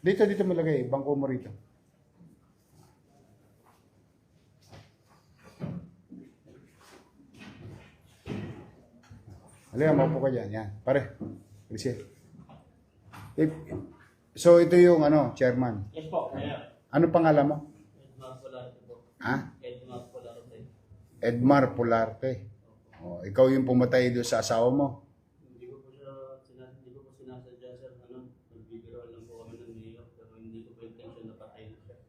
Dito malagay. Bangko mo rito. Halika, maupo ka dyan. Yan. Pare. Alicia. So, ito yung chairman. Yes po, Mayor. Ano pangalan mo? Edmar Polarte po. Ha? Edmar Polarte. Edmar Polarte. Oh, ikaw yung pumatay doon sa asawa mo. Hindi ko po sinasadya, sir. Nagbibiro lang po kami ng mayor, pero hindi ko po intention na patayin siya.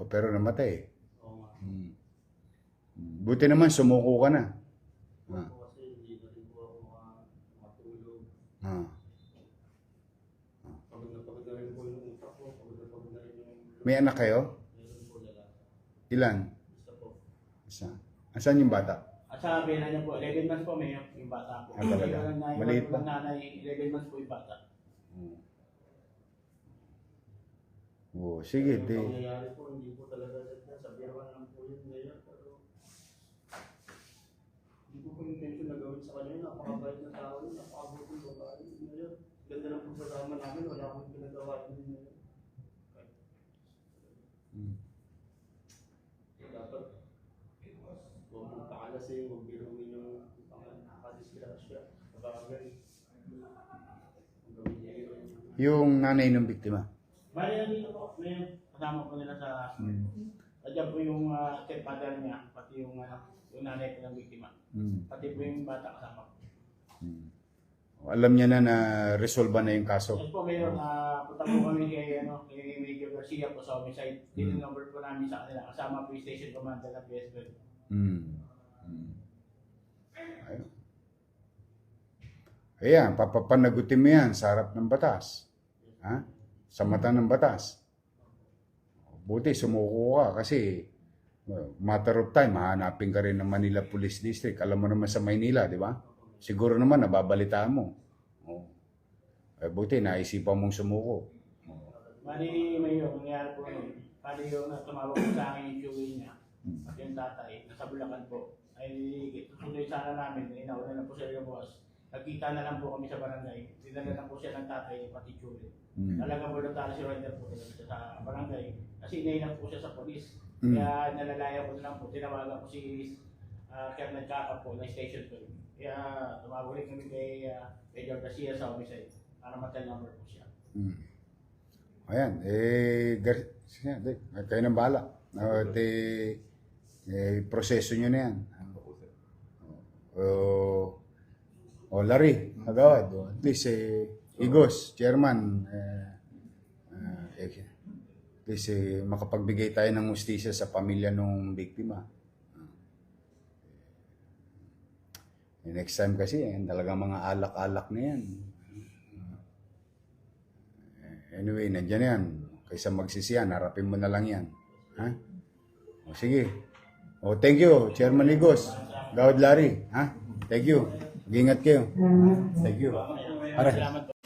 O, pero namatay. Oo nga. Buti naman, sumuko ka na. Po kasi hindi na rin po ako matulog. Pagod na rin po yung utak ko. Pagod na rin yung... May anak kayo? Meron po lalaki. Ilan? Basta po. Isa. Asan yung bata? At sa bela niya po, 11 months po, Mayor, yung bata po. Ah, talaga? Maliit pa? Yung nanay, 11 months po yung bata. Oh, sige. Yung pangyayari po, hindi po talaga sabihan lang po yun, Mayor, pero hindi po po intention na gawin sa kanya yun. Napakabait na tao yun, napakabuting babae yun, Mayor. Ganda lang po sa tama namin, wala akong pinagawa yun, Mayor. Dapat, huwag mong pakalasing, huwag birumin yung nakadisgrasya. Sabagay, ang gawin niya yun. Yung nanay ng biktima. Bali na dito po, Mayor, kasama po nila sa... Diyan po yung stepfather niya, pati yung nanay po ng biktima. Pati po yung bata kasama po. Alam niya na resolve na yung kaso. Yes po, Mayor, punta po kami kay Major Garcia po sa homicide. Dito number po namin sa kanila. Kasama po yung station commander ng PSB. Ayun. Ayan, papapanagutin mo yan sa harap ng batas. Ha? Sa mata ng batas. Buti, sumuko ka kasi matter of time, hahanapin ka rin ng Manila Police District. Alam mo naman sa Maynila, di ba? Siguro naman, nababalitaan mo. Buti, naisipan mong sumuko. Bali, Mayor, nangyari po yun. Bali yung tumawag po sa akin yung QA niya. At yung tatay, nasa Bulacan po. Ay, tutuloy sana namin. Inauna na po siya yung boss. Nagkita na lang po kami sa barangay. Dinala na po siya ng tatay, pati QA. Talagang volunteer si Ryder po siya sa barangay. Kasi inailan po siya sa polis. Kaya nalalaya ko na lang po. Tinawagan ko si Colonel Kaka po na station ko. Kaya tumawag ulit kami kay Major Garcia sa homicide. Para matal number po siya. Ayan, kayo nang bahala. Proseso nyo na yan. Larry, agawad. At least, Igos, chairman, at least, makapagbigay tayo ng hustisya sa pamilya ng biktima. Next time kasi, talagang mga alak-alak na yan. Anyway, nandiyan yan. Kaysa magsisiyan, harapin mo na lang yan. Ha? Sige. Thank you, Chairman Igos. Gawad Larry. Ha? Thank you. Mag-ingat kayo. Thank you. Salamat po.